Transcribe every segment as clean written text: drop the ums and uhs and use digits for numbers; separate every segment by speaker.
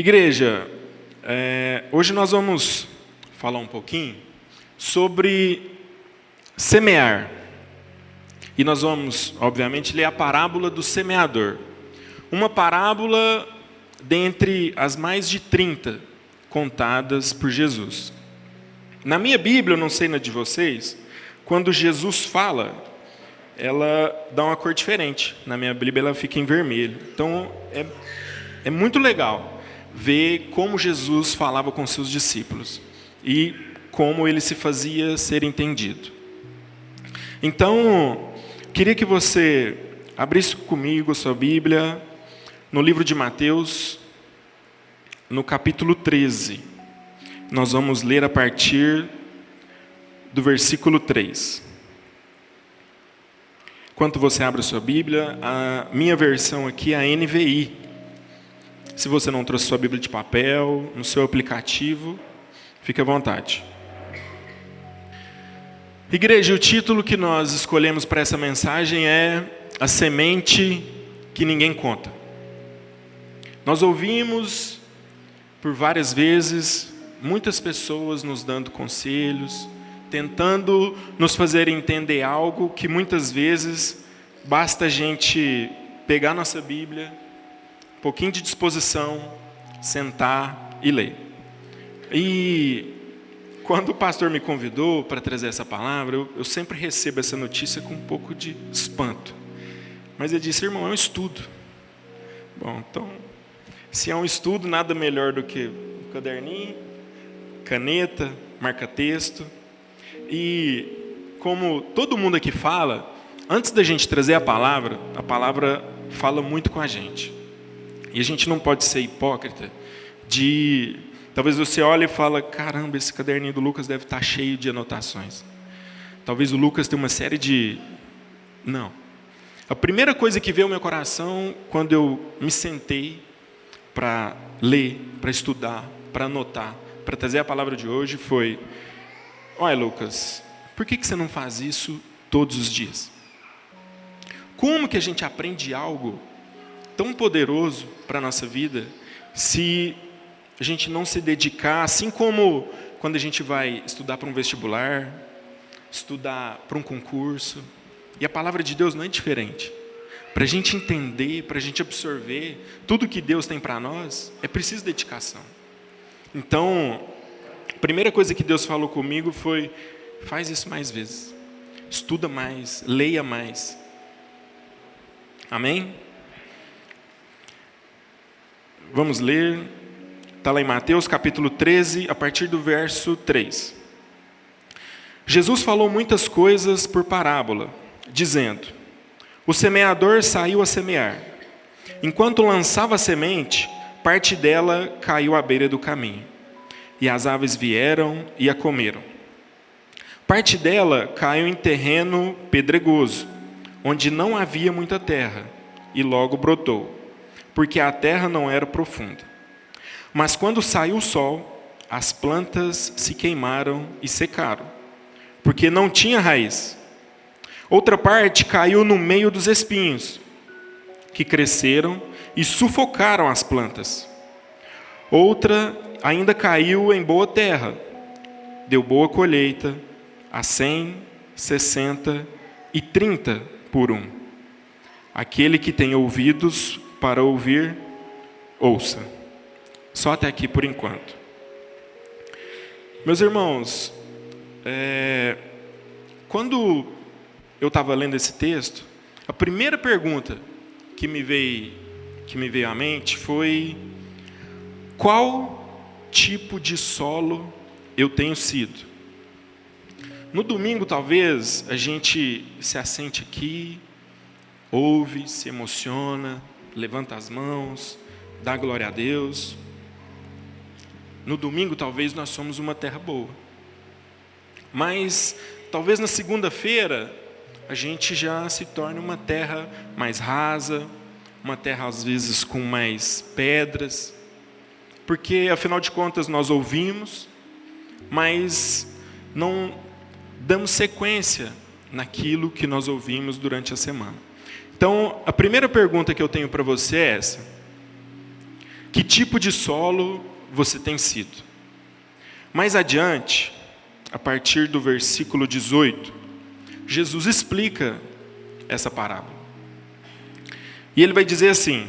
Speaker 1: Igreja, hoje nós vamos falar um pouquinho sobre semear. E nós vamos, obviamente, ler a parábola do semeador. Uma parábola dentre as mais de 30 contadas por Jesus. Na minha Bíblia, eu não sei na de vocês, quando Jesus fala, ela dá uma cor diferente. Na minha Bíblia, ela fica em vermelho. Então, é muito legal ver como Jesus falava com seus discípulos e como ele se fazia ser entendido. Então, queria que você abrisse comigo a sua Bíblia no livro de Mateus, no capítulo 13. Nós vamos ler a partir do versículo 3. Enquanto você abre a sua Bíblia, a minha versão aqui é a NVI. Se você não trouxe sua Bíblia de papel, no seu aplicativo, fique à vontade. Igreja, o título que nós escolhemos para essa mensagem é A Semente que Ninguém Conta. Nós ouvimos por várias vezes muitas pessoas nos dando conselhos, tentando nos fazer entender algo que muitas vezes basta a gente pegar nossa Bíblia, um pouquinho de disposição, sentar e ler. E quando o pastor me convidou para trazer essa palavra, eu sempre recebo essa notícia com um pouco de espanto. Mas ele disse, irmão, é um estudo. Bom, então, se é um estudo, nada melhor do que um caderninho, caneta, marca-texto. E como todo mundo aqui fala, antes da gente trazer a palavra fala muito com a gente. E a gente não pode ser hipócrita de... Talvez você olhe e fale, caramba, esse caderninho do Lucas deve estar cheio de anotações. Talvez o Lucas tenha uma série de... Não. A primeira coisa que veio ao meu coração, quando eu me sentei para ler, para estudar, para anotar, para trazer a palavra de hoje, foi... Olha, Lucas, por que você não faz isso todos os dias? Como que a gente aprende algo tão poderoso para a nossa vida se a gente não se dedicar, assim como quando a gente vai estudar para um vestibular, estudar para um concurso, e a palavra de Deus não é diferente. Para a gente entender, para a gente absorver tudo que Deus tem para nós, é preciso dedicação. Então, a primeira coisa que Deus falou comigo foi, faz isso mais vezes, estuda mais, leia mais. Amém? Vamos ler, está lá em Mateus capítulo 13, a partir do verso 3. Jesus falou muitas coisas por parábola, dizendo, o semeador saiu a semear. Enquanto lançava a semente, parte dela caiu à beira do caminho, e as aves vieram e a comeram. Parte dela caiu em terreno pedregoso, onde não havia muita terra, e logo brotou, porque a terra não era profunda. Mas quando saiu o sol, as plantas se queimaram e secaram, porque não tinha raiz. Outra parte caiu no meio dos espinhos, que cresceram e sufocaram as plantas. Outra ainda caiu em boa terra, deu boa colheita, a 100, 60 e 30 por um. Aquele que tem ouvidos para ouvir, ouça. Só até aqui por enquanto. Meus irmãos, quando eu estava lendo esse texto, a primeira pergunta que me veio à mente foi: qual tipo de solo eu tenho sido? No domingo, talvez, a gente se assente aqui, ouve, se emociona, levanta as mãos, dá glória a Deus. No domingo, talvez, nós somos uma terra boa. Mas, talvez na segunda-feira, a gente já se torne uma terra mais rasa, uma terra, às vezes, com mais pedras. Porque, afinal de contas, nós ouvimos, mas não damos sequência naquilo que nós ouvimos durante a semana. Então, a primeira pergunta que eu tenho para você é essa: que tipo de solo você tem sido. Mais adiante, a partir do versículo 18, Jesus explica essa parábola. E ele vai dizer assim: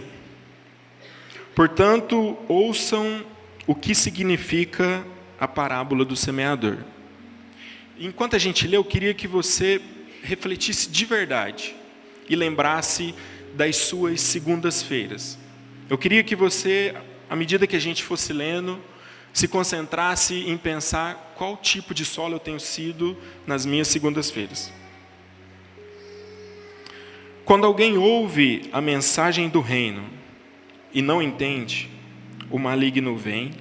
Speaker 1: portanto, ouçam o que significa a parábola do semeador. Enquanto a gente lê, eu queria que você refletisse de verdade e lembrasse das suas segundas-feiras. Eu queria que você, à medida que a gente fosse lendo, se concentrasse em pensar qual tipo de solo eu tenho sido nas minhas segundas-feiras. Quando alguém ouve a mensagem do reino e não entende, o maligno vem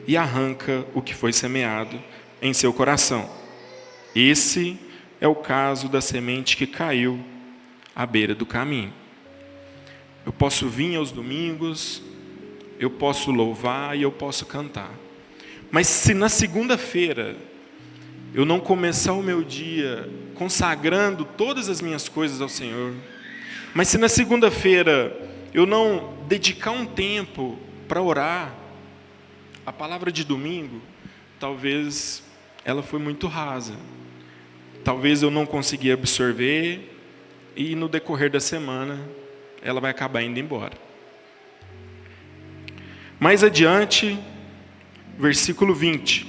Speaker 1: e arranca o que foi semeado em seu coração. Esse é o caso da semente que caiu à beira do caminho. Eu posso vir aos domingos, eu posso louvar e eu posso cantar. Mas se na segunda-feira eu não começar o meu dia consagrando todas as minhas coisas ao Senhor, mas se na segunda-feira eu não dedicar um tempo para orar, a palavra de domingo, talvez ela foi muito rasa. Talvez eu não consegui absorver e no decorrer da semana ela vai acabar indo embora. Mais adiante, versículo 20.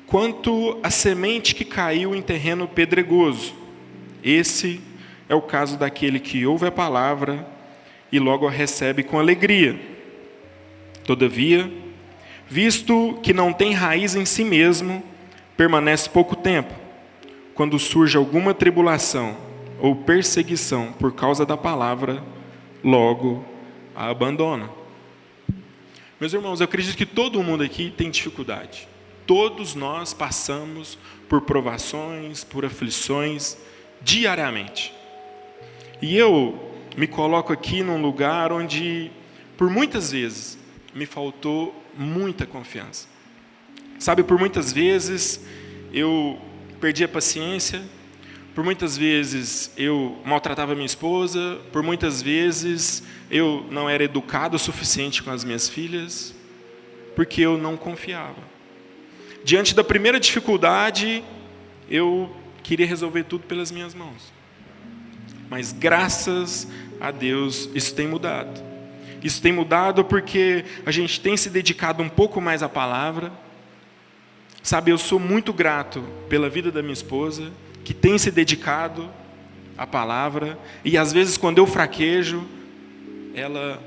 Speaker 1: Quanto à semente que caiu em terreno pedregoso, esse é o caso daquele que ouve a palavra e logo a recebe com alegria. Todavia, visto que não tem raiz em si mesmo, permanece pouco tempo. Quando surge alguma tribulação ou perseguição por causa da palavra, logo a abandona. Meus irmãos, eu acredito que todo mundo aqui tem dificuldade. Todos nós passamos por provações, por aflições, diariamente. E eu me coloco aqui num lugar onde, por muitas vezes, me faltou muita confiança. Sabe, por muitas vezes eu perdi a paciência, por muitas vezes eu maltratava minha esposa, por muitas vezes eu não era educado o suficiente com as minhas filhas, porque eu não confiava. Diante da primeira dificuldade, eu queria resolver tudo pelas minhas mãos. Mas graças a Deus isso tem mudado. Isso tem mudado porque a gente tem se dedicado um pouco mais à palavra. Sabe, eu sou muito grato pela vida da minha esposa, que tem se dedicado à palavra. E às vezes quando eu fraquejo, ela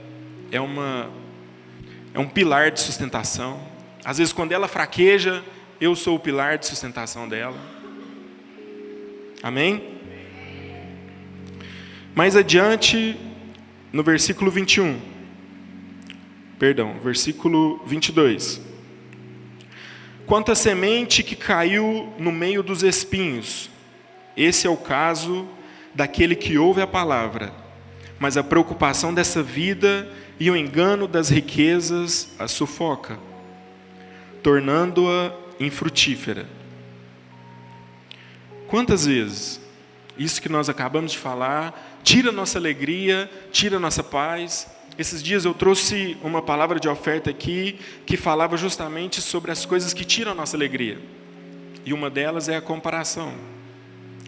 Speaker 1: é um pilar de sustentação. Às vezes quando ela fraqueja, eu sou o pilar de sustentação dela. Amém? Mais adiante, no versículo 22. Quanto à semente que caiu no meio dos espinhos, esse é o caso daquele que ouve a palavra, mas a preocupação dessa vida e o engano das riquezas a sufoca, tornando-a infrutífera. Quantas vezes isso que nós acabamos de falar tira nossa alegria, tira nossa paz? Esses dias eu trouxe uma palavra de oferta aqui que falava justamente sobre as coisas que tiram a nossa alegria. E uma delas é a comparação.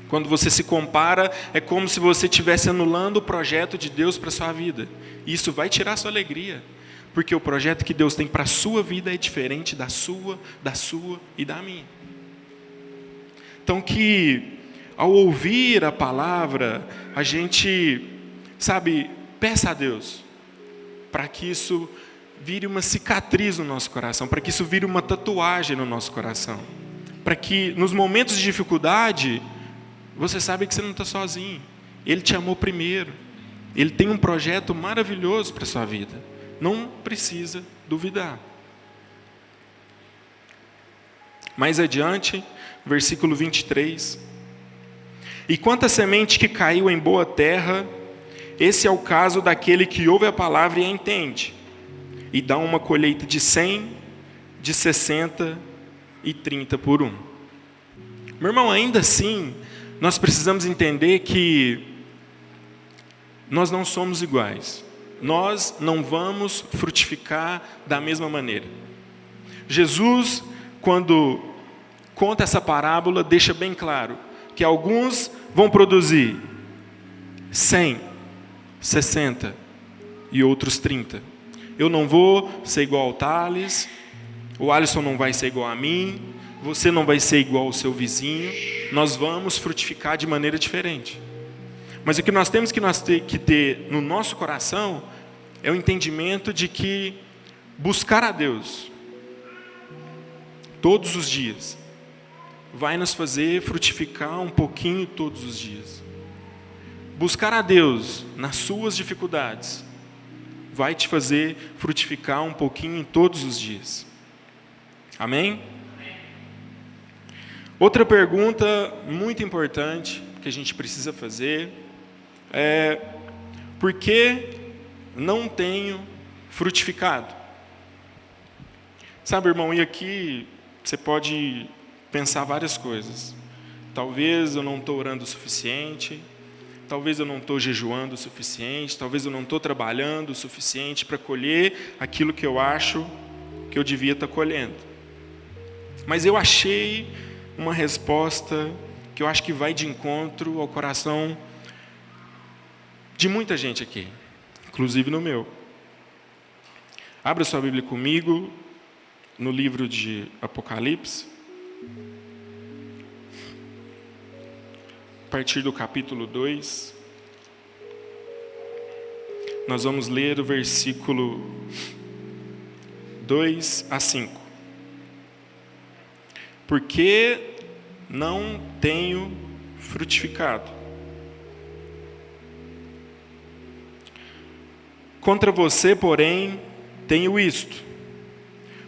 Speaker 1: Quando você se compara, é como se você estivesse anulando o projeto de Deus para a sua vida. E isso vai tirar a sua alegria. Porque o projeto que Deus tem para a sua vida é diferente da sua e da minha. Então que, ao ouvir a palavra, a gente, peça a Deus para que isso vire uma cicatriz no nosso coração, para que isso vire uma tatuagem no nosso coração, para que nos momentos de dificuldade, você sabe que você não está sozinho. Ele te amou primeiro. Ele tem um projeto maravilhoso para a sua vida. Não precisa duvidar. Mais adiante, versículo 23. E quanto à semente que caiu em boa terra, esse é o caso daquele que ouve a palavra e a entende, e dá uma colheita de 100, de 60 e 30 por 1. Meu irmão, ainda assim, nós precisamos entender que nós não somos iguais. nós não vamos frutificar da mesma maneira. Jesus, quando conta essa parábola, deixa bem claro que alguns vão produzir 100, 60 e outros 30. Eu não vou ser igual ao Thales, o Alisson não vai ser igual a mim, você não vai ser igual ao seu vizinho, nós vamos frutificar de maneira diferente. Mas o que nós temos que ter no nosso coração é o entendimento de que buscar a Deus todos os dias vai nos fazer frutificar um pouquinho todos os dias. Buscar a Deus nas suas dificuldades vai te fazer frutificar um pouquinho todos os dias. Amém? Outra pergunta muito importante que a gente precisa fazer é: por que não tenho frutificado? Sabe, irmão, e aqui você pode pensar várias coisas. Talvez eu não estou orando o suficiente, talvez eu não estou jejuando o suficiente, talvez eu não estou trabalhando o suficiente para colher aquilo que eu acho que eu devia estar colhendo. Mas eu achei uma resposta que eu acho que vai de encontro ao coração de muita gente aqui, inclusive no meu. Abra sua Bíblia comigo no livro de Apocalipse, a partir do capítulo 2, nós vamos ler o versículo 2 a 5. Porque não tenho frutificado. Contra você, porém, tenho isto: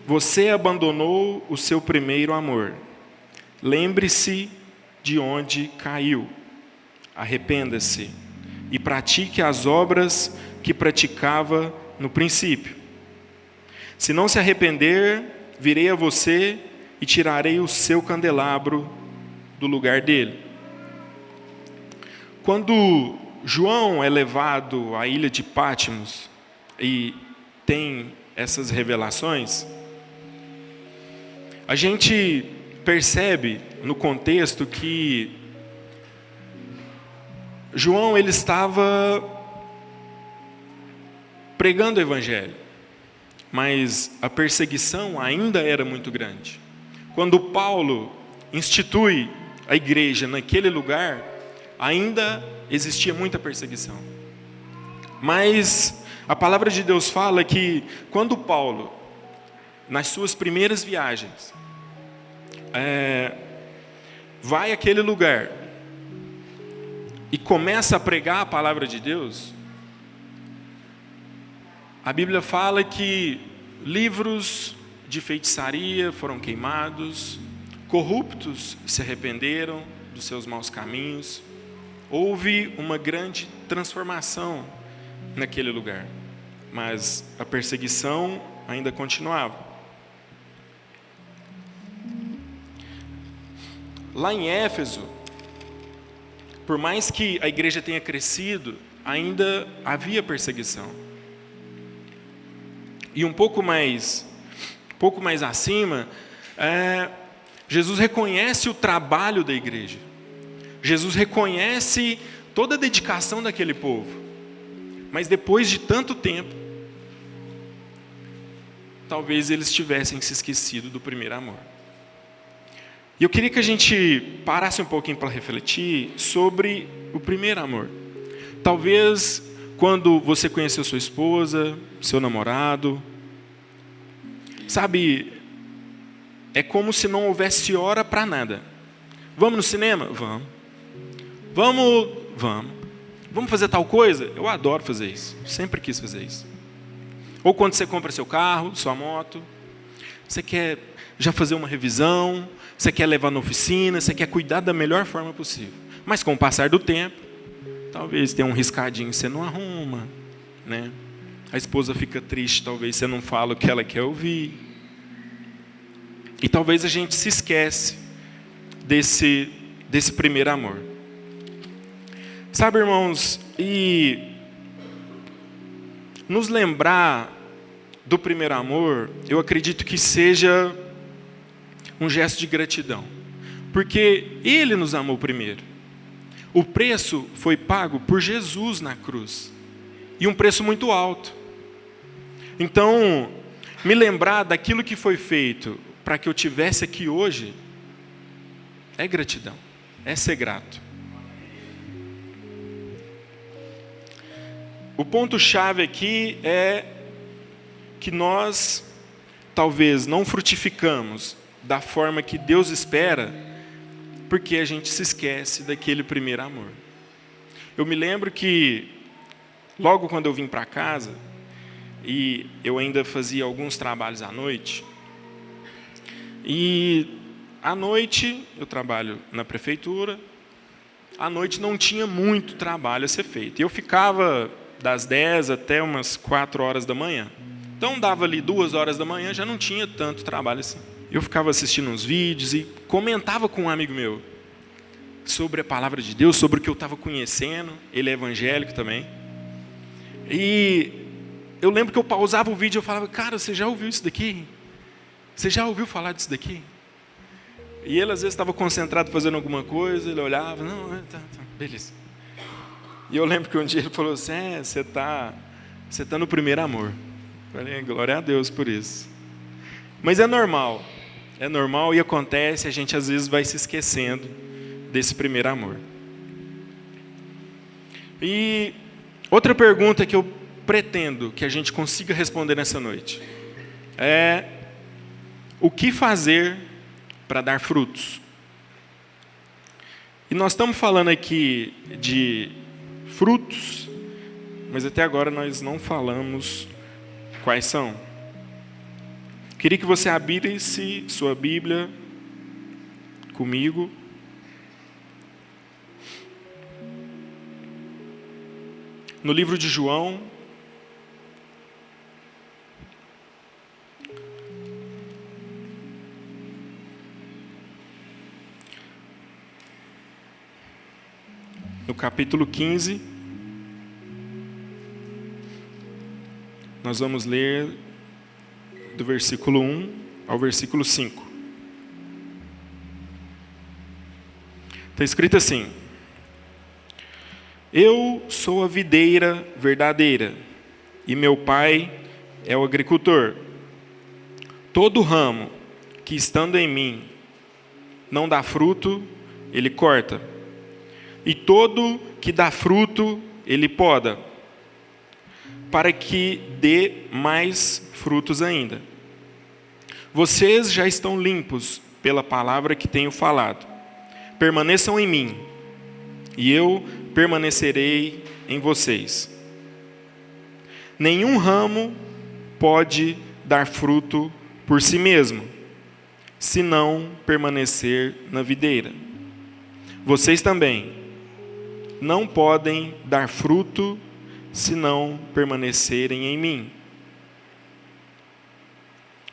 Speaker 1: você abandonou o seu primeiro amor. Lembre-se de onde caiu. Arrependa-se e pratique as obras que praticava no princípio. Se não se arrepender, virei a você e tirarei o seu candelabro do lugar dele. Quando João é levado à ilha de Patmos e tem essas revelações, a gente percebe no contexto que João ele estava pregando o evangelho, mas a perseguição ainda era muito grande. Quando Paulo institui a igreja naquele lugar, ainda existia muita perseguição. Mas a palavra de Deus fala que quando Paulo, nas suas primeiras viagens, vai àquele lugar e começa a pregar a palavra de Deus, a Bíblia fala que livros de feitiçaria foram queimados, corruptos se arrependeram dos seus maus caminhos, houve uma grande transformação naquele lugar, mas a perseguição ainda continuava. Lá em Éfeso, por mais que a igreja tenha crescido, ainda havia perseguição. E um pouco mais acima, Jesus reconhece o trabalho da igreja. Jesus reconhece toda a dedicação daquele povo. Mas depois de tanto tempo, talvez eles tivessem se esquecido do primeiro amor. E eu queria que a gente parasse um pouquinho para refletir sobre o primeiro amor. Talvez quando você conheceu sua esposa, seu namorado, sabe, é como se não houvesse hora para nada. Vamos no cinema? Vamos. Vamos fazer tal coisa? Eu adoro fazer isso, sempre quis fazer isso. Ou quando você compra seu carro, sua moto, você quer já fazer uma revisão, você quer levar na oficina, você quer cuidar da melhor forma possível. Mas com o passar do tempo, talvez tenha um riscadinho que você não arruma, né? A esposa fica triste, talvez você não fala o que ela quer ouvir. E talvez a gente se esquece desse primeiro amor. Sabe, irmãos, e nos lembrar do primeiro amor, eu acredito que seja um gesto de gratidão. Porque Ele nos amou primeiro. O preço foi pago por Jesus na cruz. E um preço muito alto. Então, me lembrar daquilo que foi feito para que eu tivesse aqui hoje, é gratidão, é ser grato. O ponto-chave aqui é que nós, talvez, não frutificamos da forma que Deus espera, porque a gente se esquece daquele primeiro amor. Eu me lembro que, logo quando eu vim para casa, e eu ainda fazia alguns trabalhos à noite, e à noite, eu trabalho na prefeitura, à noite não tinha muito trabalho a ser feito. E eu ficava das 10 até umas 4 horas da manhã. Então dava ali 2 horas da manhã, já não tinha tanto trabalho assim. Eu ficava assistindo uns vídeos e comentava com um amigo meu sobre a palavra de Deus, sobre o que eu estava conhecendo. Ele é evangélico também. E eu lembro que eu pausava o vídeo e eu falava, cara, você já ouviu isso daqui? Você já ouviu falar disso daqui? E ele às vezes estava concentrado fazendo alguma coisa, ele olhava, não, tá, beleza. E eu lembro que um dia ele falou assim, você tá no primeiro amor. Eu falei, glória a Deus por isso. Mas é normal e acontece, a gente às vezes vai se esquecendo desse primeiro amor. E outra pergunta que eu pretendo que a gente consiga responder nessa noite é: o que fazer para dar frutos? E nós estamos falando aqui de frutos, mas até agora nós não falamos quais são. Queria que você abrisse sua Bíblia comigo. No livro de João, no capítulo 15, nós vamos ler do versículo 1 ao versículo 5. Está escrito assim: Eu sou a videira verdadeira, e meu pai é o agricultor. Todo ramo que estando em mim não dá fruto, ele corta. E todo que dá fruto, ele poda, para que dê mais frutos ainda. Vocês já estão limpos pela palavra que tenho falado. Permaneçam em mim, e eu permanecerei em vocês. Nenhum ramo pode dar fruto por si mesmo, se não permanecer na videira. Vocês também não podem dar fruto se não permanecerem em mim.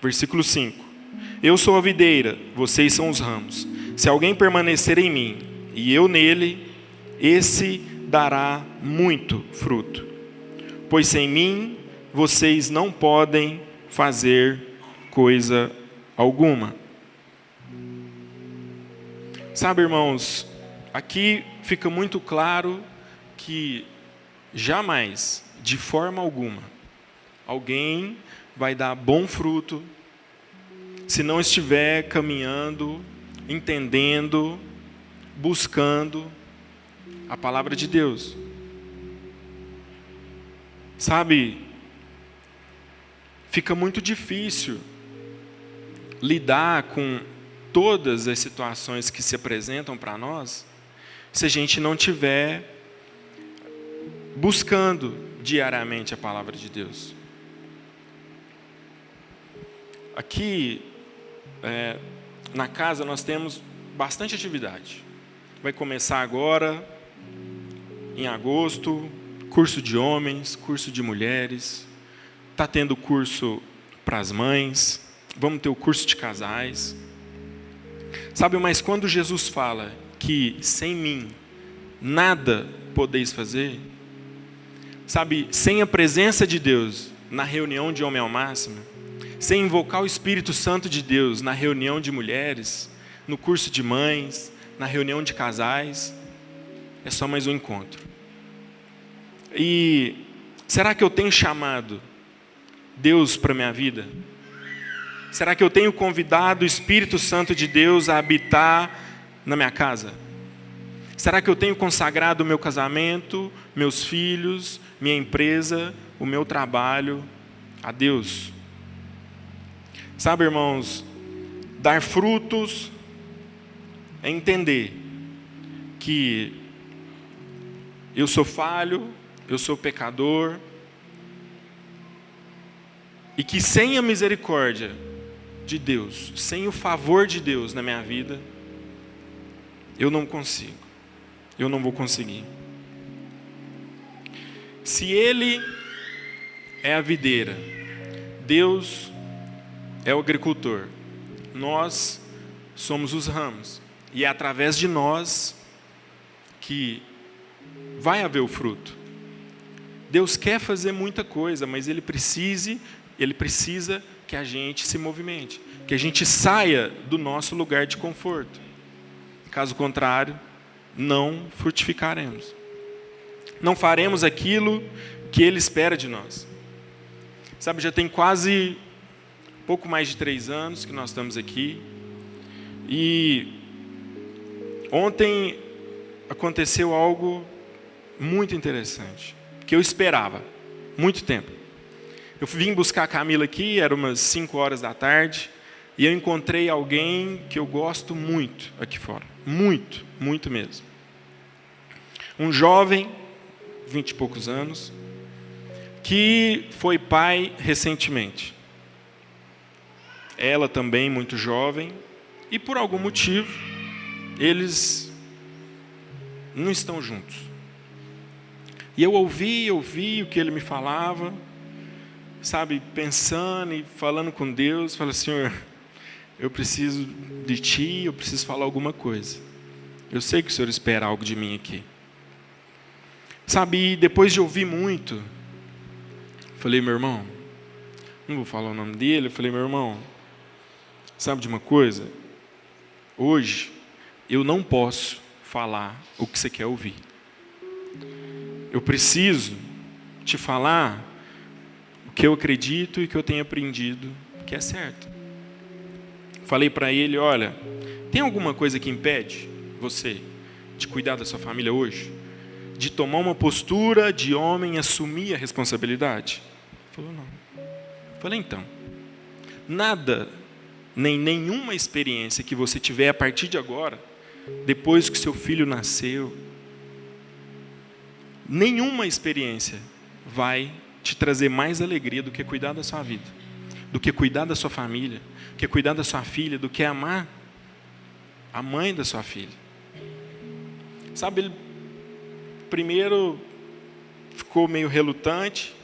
Speaker 1: Versículo 5. Eu sou a videira, vocês são os ramos. Se alguém permanecer em mim e eu nele, esse dará muito fruto. Pois sem mim vocês não podem fazer coisa alguma. Sabe, irmãos, aqui fica muito claro que jamais, de forma alguma, alguém vai dar bom fruto se não estiver caminhando, entendendo, buscando a palavra de Deus. Sabe, fica muito difícil lidar com todas as situações que se apresentam para nós se a gente não estiver buscando diariamente a palavra de Deus. Aqui, na casa, nós temos bastante atividade. Vai começar agora, em agosto, curso de homens, curso de mulheres. Está tendo curso para as mães. Vamos ter o curso de casais. Sabe, mas quando Jesus fala que sem mim nada podeis fazer, Sabe, sem a presença de Deus na reunião de homem ao máximo, sem invocar o Espírito Santo de Deus na reunião de mulheres, no curso de mães, na reunião de casais, é só mais um encontro. E será que eu tenho chamado Deus para a minha vida? Será que eu tenho convidado o Espírito Santo de Deus a habitar na minha casa? Será que eu tenho consagrado o meu casamento, meus filhos, minha empresa, o meu trabalho a Deus? Sabe, irmãos, dar frutos é entender que eu sou falho, eu sou pecador, e que sem a misericórdia de Deus, sem o favor de Deus na minha vida, eu não consigo, eu não vou conseguir. Se Ele é a videira, Deus é o agricultor, nós somos os ramos, e é através de nós que vai haver o fruto. Deus quer fazer muita coisa, mas Ele precisa que a gente se movimente, que a gente saia do nosso lugar de conforto. Caso contrário, não frutificaremos. Não faremos aquilo que Ele espera de nós. Sabe, já tem quase pouco mais de 3 anos que nós estamos aqui. E ontem aconteceu algo muito interessante, que eu esperava muito tempo. Eu vim buscar a Camila aqui, era umas 5 horas da tarde, e eu encontrei alguém que eu gosto muito aqui fora. Muito, muito mesmo. Um jovem, 20 e poucos anos, que foi pai recentemente. Ela também, muito jovem, e por algum motivo, eles não estão juntos. E eu ouvi o que ele me falava, sabe, pensando e falando com Deus, falei, Senhor, eu preciso de Ti, eu preciso falar alguma coisa. Eu sei que o Senhor espera algo de mim aqui. Sabe, depois de ouvir muito, falei, meu irmão, não vou falar o nome dele, eu falei, meu irmão, sabe de uma coisa? Hoje, eu não posso falar o que você quer ouvir. Eu preciso te falar o que eu acredito e que eu tenho aprendido que é certo. Falei para ele, olha, tem alguma coisa que impede você de cuidar da sua família hoje? De tomar uma postura de homem e assumir a responsabilidade? Ele falou, não. Falei, então, nada, nem nenhuma experiência que você tiver a partir de agora, depois que seu filho nasceu, nenhuma experiência vai te trazer mais alegria do que cuidar da sua vida, do que cuidar da sua família, do que cuidar da sua filha, do que amar a mãe da sua filha. Sabe, ele primeiro ficou meio relutante,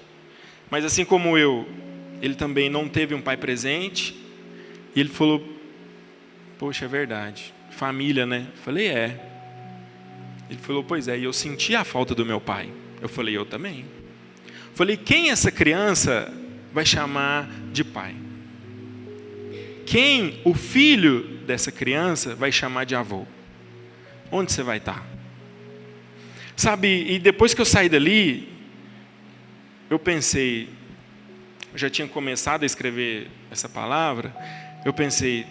Speaker 1: mas assim como eu, ele também não teve um pai presente, e ele falou, poxa, é verdade, família, né? Eu falei, é. Ele falou, pois é, e eu senti a falta do meu pai. Eu falei, eu também. Falei, quem essa criança vai chamar de pai? Quem o filho dessa criança vai chamar de avô? Onde você vai estar? Sabe, e depois que eu saí dali, eu pensei, eu já tinha começado a escrever essa palavra, eu pensei,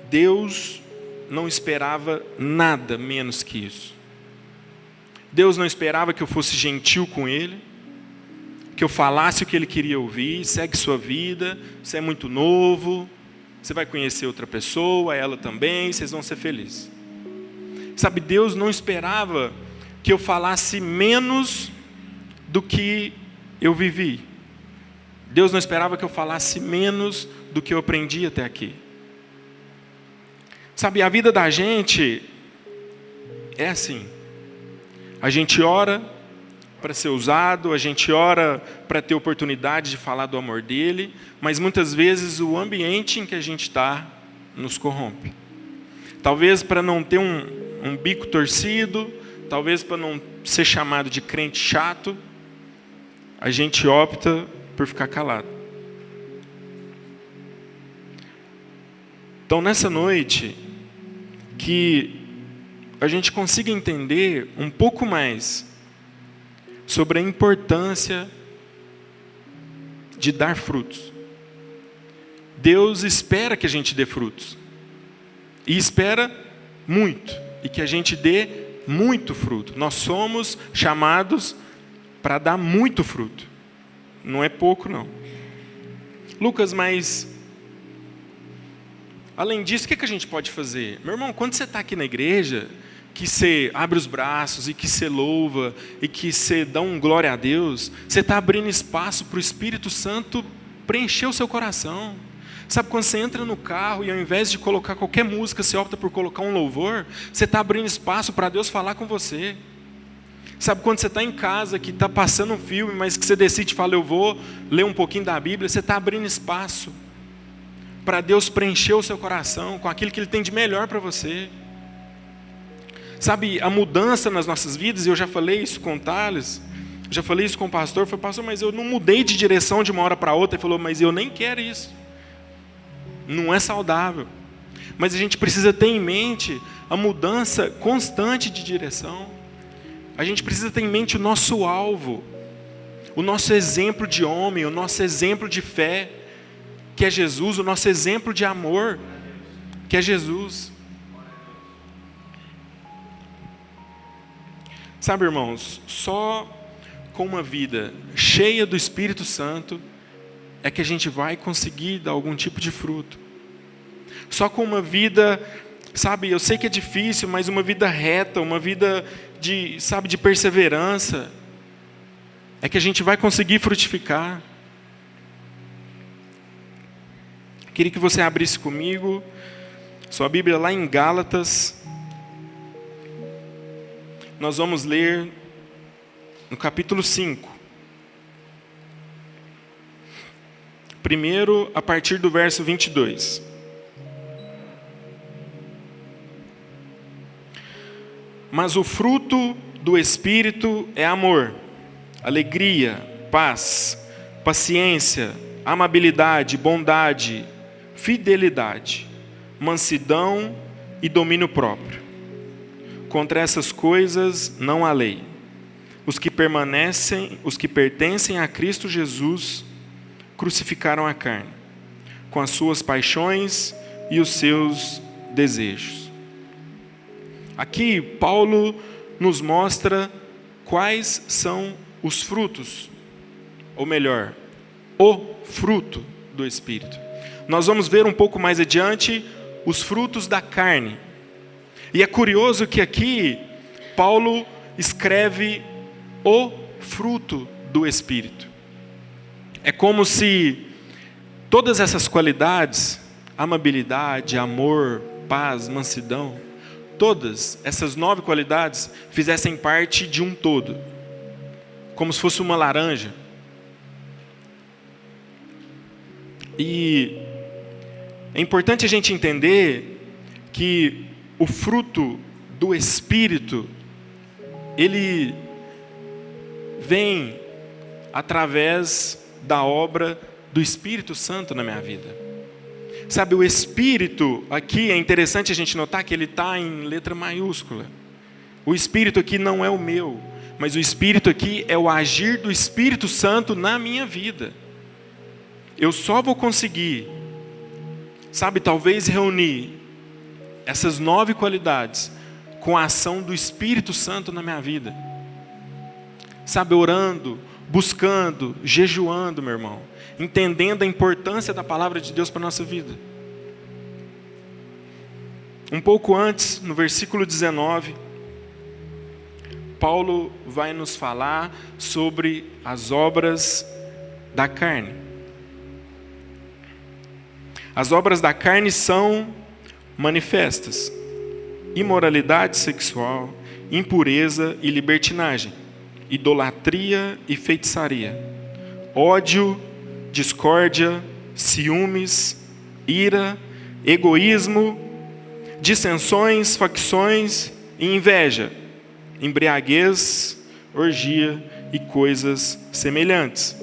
Speaker 1: Deus não esperava nada menos que isso. Deus não esperava que eu fosse gentil com Ele, que eu falasse o que Ele queria ouvir, segue sua vida, você é muito novo, você vai conhecer outra pessoa, ela também, vocês vão ser felizes. Sabe, Deus não esperava que eu falasse menos do que eu vivi. Deus não esperava que eu falasse menos do que eu aprendi até aqui. Sabe, a vida da gente é assim. A gente ora para ser usado, a gente ora para ter oportunidade de falar do amor dele, mas muitas vezes o ambiente em que a gente está nos corrompe. Talvez para não ter um bico torcido, talvez para não ser chamado de crente chato, a gente opta por ficar calado. Então, nessa noite, que a gente consiga entender um pouco mais sobre a importância de dar frutos. Deus espera que a gente dê frutos. E espera muito. E que a gente dê muito fruto. Nós somos chamados para dar muito fruto. Não é pouco, não. Lucas, mas além disso, o que a gente pode fazer? Meu irmão, quando você está aqui na igreja, que você abre os braços e que você louva e que você dá um glória a Deus, você está abrindo espaço para o Espírito Santo preencher o seu coração. Sabe, quando você entra no carro e ao invés de colocar qualquer música, você opta por colocar um louvor, você está abrindo espaço para Deus falar com você. Sabe, quando você está em casa, que está passando um filme, mas que você decide falar, eu vou ler um pouquinho da Bíblia, você está abrindo espaço para Deus preencher o seu coração com aquilo que Ele tem de melhor para você. Sabe, a mudança nas nossas vidas, e eu já falei isso com o Thales, já falei isso com o pastor, falei, pastor, mas eu não mudei de direção de uma hora para outra. Ele falou, mas eu nem quero isso. Não é saudável. Mas a gente precisa ter em mente a mudança constante de direção. A gente precisa ter em mente o nosso alvo, o nosso exemplo de homem, o nosso exemplo de fé, que é Jesus, o nosso exemplo de amor, que é Jesus. Sabe, irmãos, só com uma vida cheia do Espírito Santo é que a gente vai conseguir dar algum tipo de fruto. Só com uma vida, sabe, eu sei que é difícil, mas uma vida reta, uma vida de, sabe, de perseverança, é que a gente vai conseguir frutificar. Queria que você abrisse comigo sua Bíblia lá em Gálatas. Nós vamos ler no capítulo 5. Primeiro, a partir do verso 22. Mas o fruto do Espírito é amor, alegria, paz, paciência, amabilidade, bondade, fidelidade, mansidão e domínio próprio. Contra essas coisas não há lei. Os que pertencem a Cristo Jesus crucificaram a carne, com as suas paixões e os seus desejos. Aqui, Paulo nos mostra quais são os frutos, ou melhor, o fruto do Espírito. Nós vamos ver um pouco mais adiante os frutos da carne. E é curioso que aqui, Paulo escreve o fruto do Espírito. É como se todas essas qualidades, amabilidade, amor, paz, mansidão, todas essas 9 qualidades fizessem parte de um todo, como se fosse uma laranja. E é importante a gente entender que o fruto do Espírito, ele vem através da obra do Espírito Santo na minha vida. Sabe, o Espírito aqui, é interessante a gente notar que ele está em letra maiúscula. O Espírito aqui não é o meu, mas o Espírito aqui é o agir do Espírito Santo na minha vida. Eu só vou conseguir, sabe, talvez reunir essas 9 qualidades com a ação do Espírito Santo na minha vida. Sabe, orando, buscando, jejuando, meu irmão, entendendo a importância da palavra de Deus para a nossa vida. Um pouco antes, no versículo 19, Paulo vai nos falar sobre as obras da carne. As obras da carne são manifestas: imoralidade sexual, impureza e libertinagem, idolatria e feitiçaria, ódio, discórdia, ciúmes, ira, egoísmo, dissensões, facções e inveja, embriaguez, orgia e coisas semelhantes.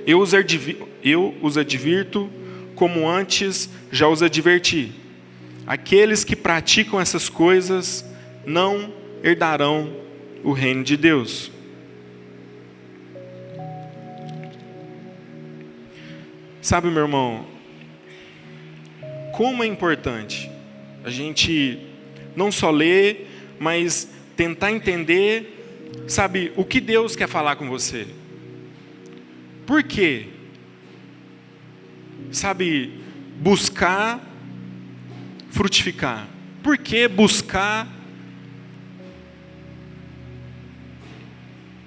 Speaker 1: Eu os advirto como antes já os adverti. Aqueles que praticam essas coisas não herdarão o reino de Deus. Sabe, meu irmão, como é importante a gente não só ler, mas tentar entender, sabe, o que Deus quer falar com você. Por quê? Sabe, buscar frutificar. Por que buscar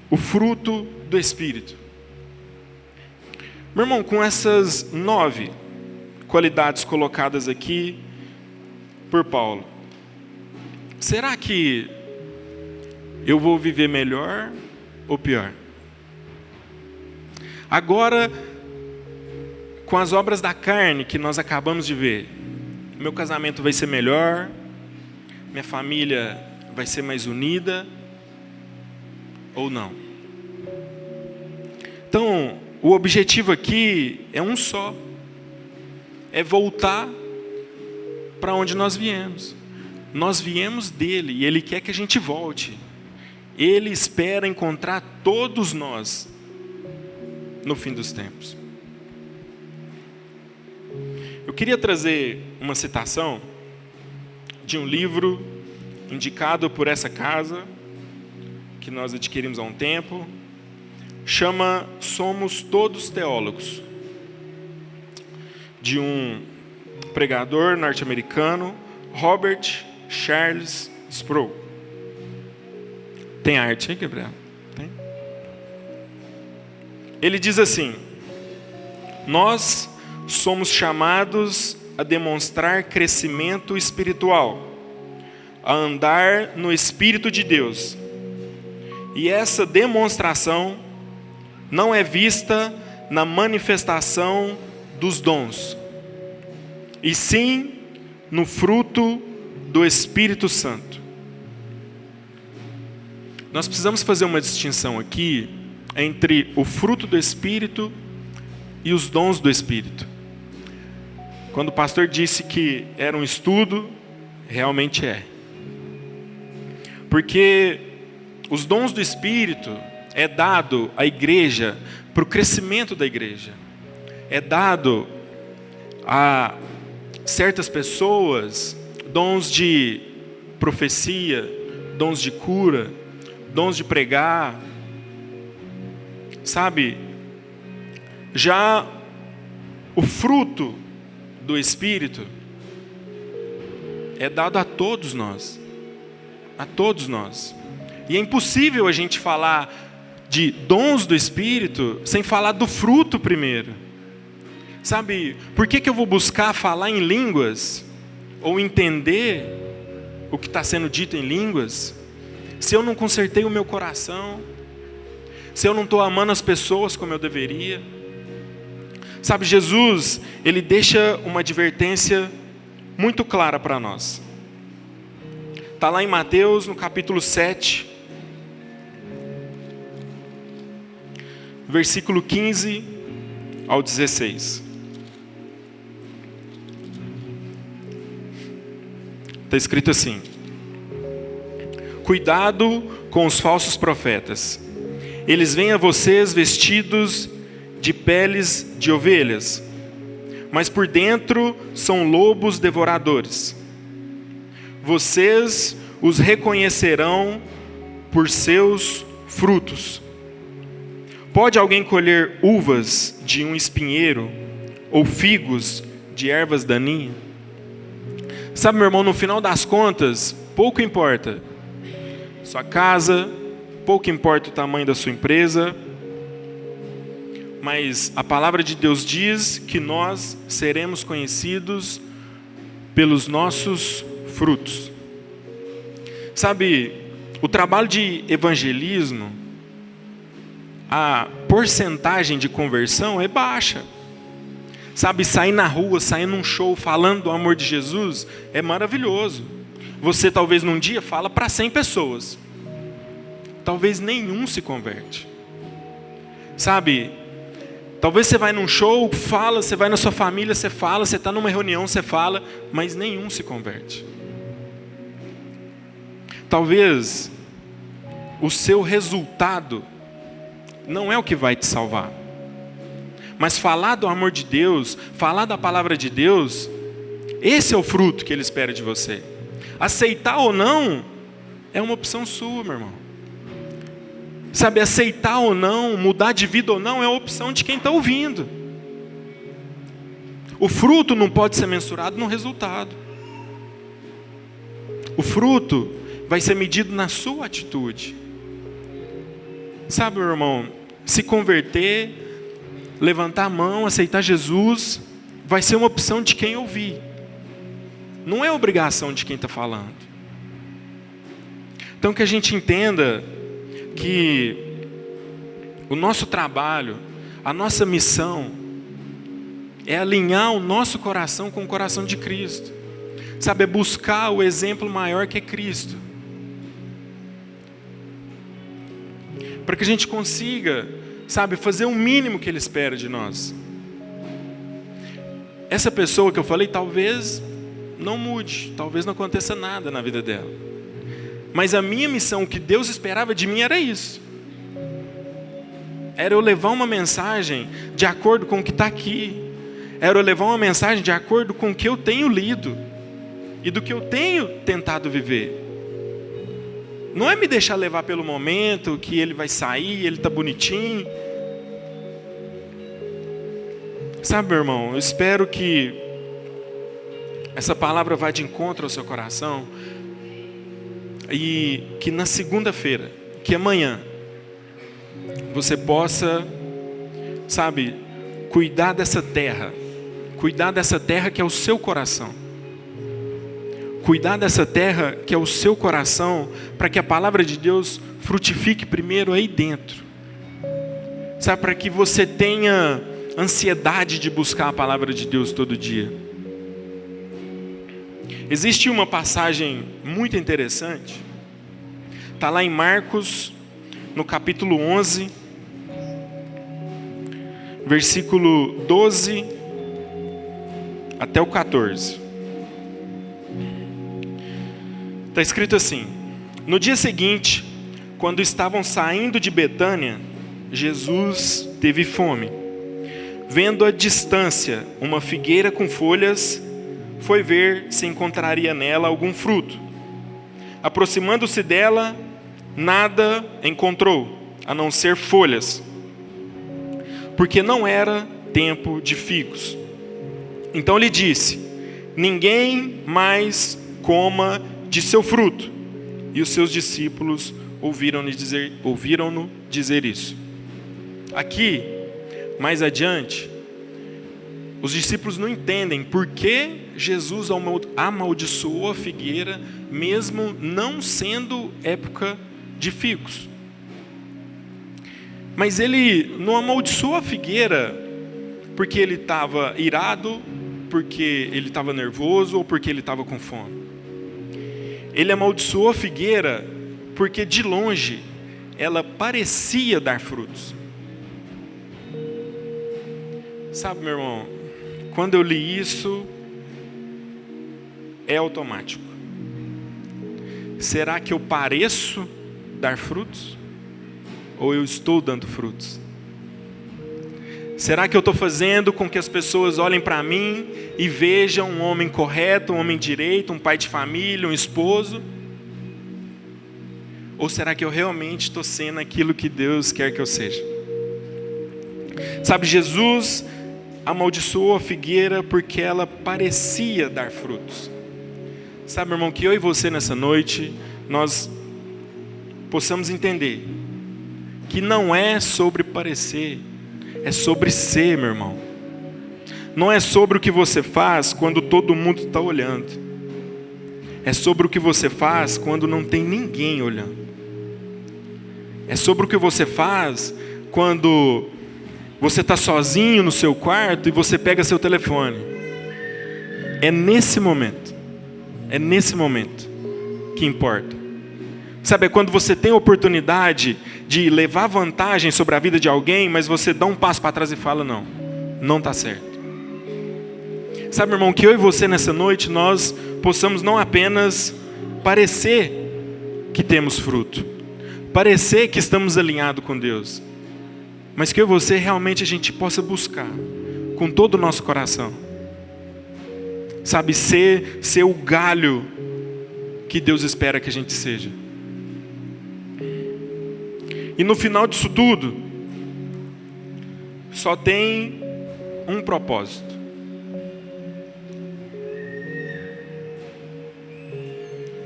Speaker 1: o fruto do Espírito? Meu irmão, com essas 9 qualidades colocadas aqui por Paulo, será que eu vou viver melhor ou pior? Agora, com as obras da carne que nós acabamos de ver, meu casamento vai ser melhor, minha família vai ser mais unida ou não? Então, o objetivo aqui é um só, é voltar para onde nós viemos. Nós viemos dele e ele quer que a gente volte. Ele espera encontrar todos nós no fim dos tempos. Eu queria trazer uma citação de um livro indicado por essa casa, que nós adquirimos há um tempo, chama Somos Todos Teólogos, de um pregador norte-americano, Robert Charles Sproul. Tem arte aí, Gabriel? Tem? Ele diz assim: nós somos chamados a demonstrar crescimento espiritual, a andar no Espírito de Deus. E essa demonstração não é vista na manifestação dos dons, e sim no fruto do Espírito Santo. Nós precisamos fazer uma distinção aqui entre o fruto do Espírito e os dons do Espírito. Quando o pastor disse que era um estudo, realmente é. Porque os dons do Espírito é dado à igreja para o crescimento da igreja. É dado a certas pessoas dons de profecia, dons de cura, dons de pregar. Sabe, já o fruto do Espírito é dado a todos nós. A todos nós. E é impossível a gente falar de dons do Espírito sem falar do fruto primeiro. Sabe, por que eu vou buscar falar em línguas ou entender o que está sendo dito em línguas se eu não consertei o meu coração, se eu não estou amando as pessoas como eu deveria? Sabe, Jesus, ele deixa uma advertência muito clara para nós. Está lá em Mateus, no capítulo 7, versículo 15 ao 16. Está escrito assim: cuidado com os falsos profetas. Eles vêm a vocês vestidos de peles de ovelhas, mas por dentro são lobos devoradores. Vocês os reconhecerão por seus frutos. Pode alguém colher uvas de um espinheiro ou figos de ervas daninhas? Sabe, meu irmão, no final das contas, pouco importa sua casa, pouco importa o tamanho da sua empresa, mas a palavra de Deus diz que nós seremos conhecidos pelos nossos frutos. Sabe, o trabalho de evangelismo, a porcentagem de conversão é baixa. Sabe, sair na rua, sair num show falando do amor de Jesus é maravilhoso. Você talvez num dia fala para 100 pessoas. Talvez nenhum se converte. Sabe? Talvez você vai num show, fala, você vai na sua família, você fala, você está numa reunião, você fala, mas nenhum se converte. Talvez o seu resultado não é o que vai te salvar. Mas falar do amor de Deus, falar da palavra de Deus, esse é o fruto que Ele espera de você. Aceitar ou não, é uma opção sua, meu irmão. Sabe, aceitar ou não, mudar de vida ou não, é a opção de quem está ouvindo. O fruto não pode ser mensurado no resultado. O fruto vai ser medido na sua atitude. Sabe, meu irmão, se converter, levantar a mão, aceitar Jesus, vai ser uma opção de quem ouvir. Não é obrigação de quem está falando. Então que a gente entenda que o nosso trabalho, a nossa missão, é alinhar o nosso coração com o coração de Cristo. Sabe, é buscar o exemplo maior que é Cristo. Para que a gente consiga, sabe, fazer o mínimo que Ele espera de nós. Essa pessoa que eu falei, talvez não mude, talvez não aconteça nada na vida dela. Mas a minha missão, o que Deus esperava de mim era isso. Era eu levar uma mensagem de acordo com o que está aqui. Era eu levar uma mensagem de acordo com o que eu tenho lido e do que eu tenho tentado viver. Não é me deixar levar pelo momento, que ele vai sair, ele está bonitinho. Sabe, meu irmão, eu espero que essa palavra vá de encontro ao seu coração. E que na segunda-feira, que amanhã, você possa, sabe, cuidar dessa terra que é o seu coração. Cuidar dessa terra que é o seu coração, para que a palavra de Deus frutifique primeiro aí dentro. Sabe, para que você tenha ansiedade de buscar a palavra de Deus todo dia. Existe uma passagem muito interessante, está lá em Marcos, no capítulo 11, versículo 12 até o 14. Está escrito assim: no dia seguinte, quando estavam saindo de Betânia, Jesus teve fome. Vendo à distância uma figueira com folhas, foi ver se encontraria nela algum fruto. Aproximando-se dela, nada encontrou, a não ser folhas, porque não era tempo de figos. Então lhe disse: ninguém mais coma de seu fruto. E os seus discípulos ouviram-no dizer isso. Aqui, mais adiante, os discípulos não entendem por que Jesus amaldiçoou a figueira, mesmo não sendo época de figos. Mas ele não amaldiçoou a figueira porque ele estava irado, porque ele estava nervoso ou porque ele estava com fome. Ele amaldiçoou a figueira porque de longe ela parecia dar frutos. Sabe, meu irmão, quando eu li isso, é automático. Será que eu pareço dar frutos? Ou eu estou dando frutos? Será que eu estou fazendo com que as pessoas olhem para mim e vejam um homem correto, um homem direito, um pai de família, um esposo? Ou será que eu realmente estou sendo aquilo que Deus quer que eu seja? Sabe, Jesus amaldiçoou a figueira porque ela parecia dar frutos. Sabe, meu irmão, que eu e você nessa noite, nós possamos entender que não é sobre parecer, é sobre ser, meu irmão. Não é sobre o que você faz quando todo mundo está olhando. É sobre o que você faz quando não tem ninguém olhando. É sobre o que você faz quando você está sozinho no seu quarto e você pega seu telefone. É nesse momento que importa. Sabe, é quando você tem a oportunidade de levar vantagem sobre a vida de alguém, mas você dá um passo para trás e fala, não está certo. Sabe, irmão, que eu e você nessa noite, nós possamos não apenas parecer que temos fruto, parecer que estamos alinhados com Deus, mas que eu e você realmente a gente possa buscar com todo o nosso coração. Sabe, ser o galho que Deus espera que a gente seja. E no final disso tudo, só tem um propósito.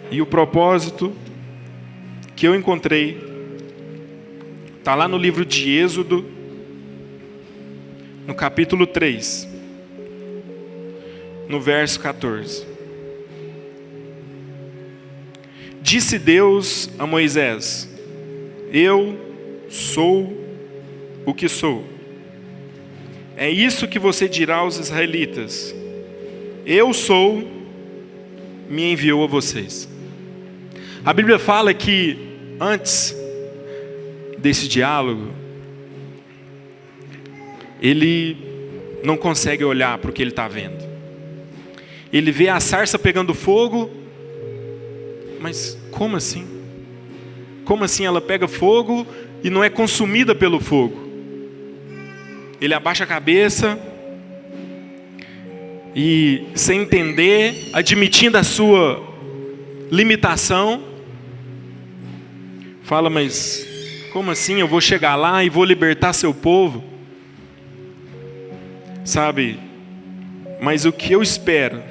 Speaker 1: E o propósito que eu encontrei está lá no livro de Êxodo, no capítulo 3, no verso 14. Disse Deus a Moisés: eu sou o que sou. É isso que você dirá aos israelitas: eu sou, me enviou a vocês. A Bíblia fala que antes desse diálogo, ele não consegue olhar para o que ele está vendo. Ele vê a sarça pegando fogo, mas como assim? Como assim ela pega fogo e não é consumida pelo fogo? Ele abaixa a cabeça e, sem entender, admitindo a sua limitação, fala, mas como assim eu vou chegar lá e vou libertar seu povo? Sabe, mas o que eu espero,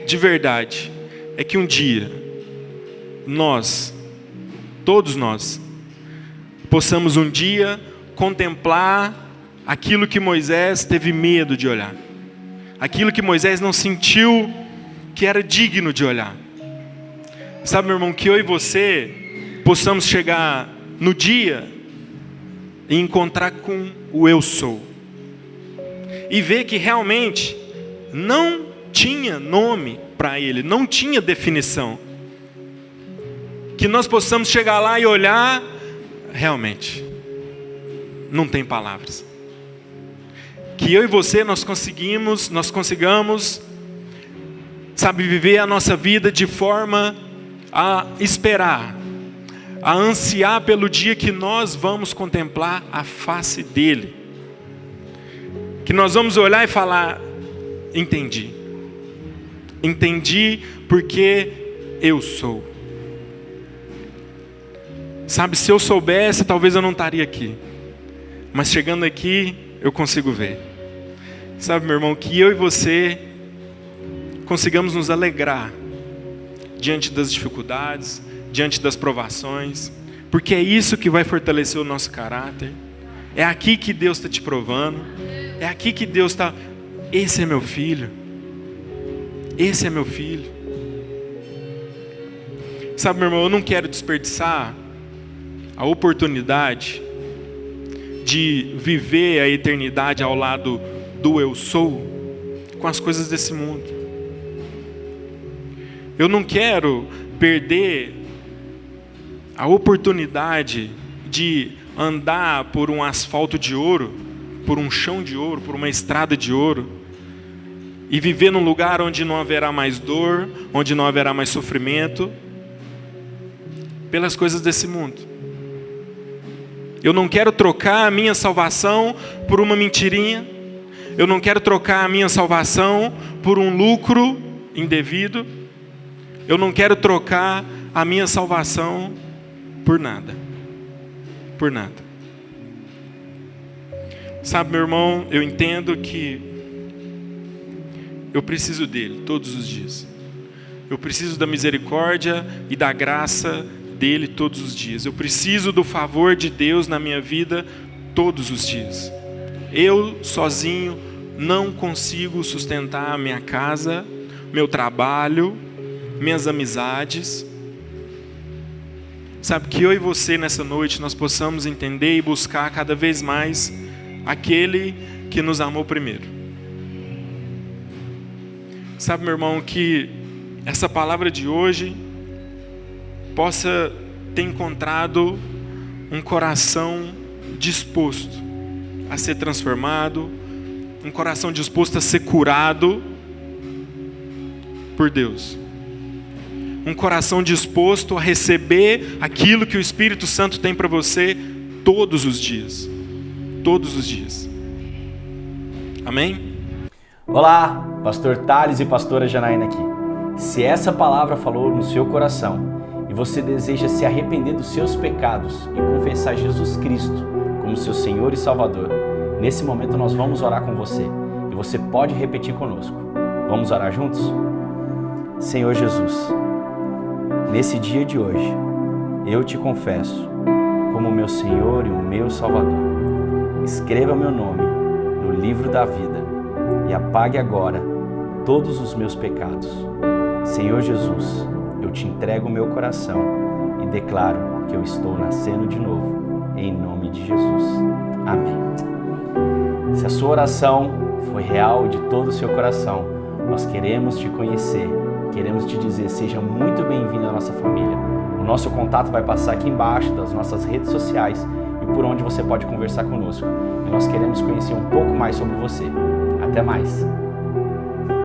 Speaker 1: de verdade, é que um dia, todos nós, possamos um dia contemplar aquilo que Moisés teve medo de olhar. Aquilo que Moisés não sentiu que era digno de olhar. Sabe, meu irmão, que eu e você possamos chegar no dia e encontrar com o eu sou. E ver que realmente não tinha nome para ele, não tinha definição. Que nós possamos chegar lá e olhar, realmente, não tem palavras. Que eu e você nós consigamos, sabe, viver a nossa vida de forma a esperar, a ansiar pelo dia que nós vamos contemplar a face dele. Que nós vamos olhar e falar, entendi porque eu sou. Sabe, se eu soubesse, talvez eu não estaria aqui. Mas chegando aqui, eu consigo ver. Sabe, meu irmão, que eu e você consigamos nos alegrar diante das dificuldades, diante das provações, porque é isso que vai fortalecer o nosso caráter. É aqui que Deus está te provando. É aqui que Deus está... Esse é meu filho. Esse é meu filho. Sabe, meu irmão, eu não quero desperdiçar a oportunidade de viver a eternidade ao lado do eu sou com as coisas desse mundo. Eu não quero perder a oportunidade de andar por um asfalto de ouro, por um chão de ouro, por uma estrada de ouro, e viver num lugar onde não haverá mais dor, onde não haverá mais sofrimento, pelas coisas desse mundo. Eu não quero trocar a minha salvação por uma mentirinha. Eu não quero trocar a minha salvação por um lucro indevido. Eu não quero trocar a minha salvação por nada. Por nada. Sabe, meu irmão, eu entendo que eu preciso dele todos os dias. Eu preciso da misericórdia e da graça dele todos os dias. Eu preciso do favor de Deus na minha vida todos os dias. Eu sozinho não consigo sustentar a minha casa, meu trabalho, minhas amizades. Sabe, que eu e você nessa noite nós possamos entender e buscar cada vez mais aquele que nos amou primeiro. Sabe, meu irmão, que essa palavra de hoje possa ter encontrado um coração disposto a ser transformado, um coração disposto a ser curado por Deus. Um coração disposto a receber aquilo que o Espírito Santo tem para você todos os dias. Todos os dias. Amém?
Speaker 2: Olá, pastor Thales e pastora Janaína aqui. Se essa palavra falou no seu coração e você deseja se arrepender dos seus pecados e confessar Jesus Cristo como seu Senhor e Salvador, nesse momento nós vamos orar com você e você pode repetir conosco. Vamos orar juntos? Senhor Jesus, nesse dia de hoje, eu te confesso como meu Senhor e o meu Salvador. Escreva meu nome no livro da vida e apague agora todos os meus pecados. Senhor Jesus, eu te entrego o meu coração e declaro que eu estou nascendo de novo, em nome de Jesus. Amém. Se a sua oração foi real de todo o seu coração, nós queremos te conhecer, queremos te dizer, seja muito bem-vindo à nossa família. O nosso contato vai passar aqui embaixo das nossas redes sociais e por onde você pode conversar conosco. E nós queremos conhecer um pouco mais sobre você. Até mais!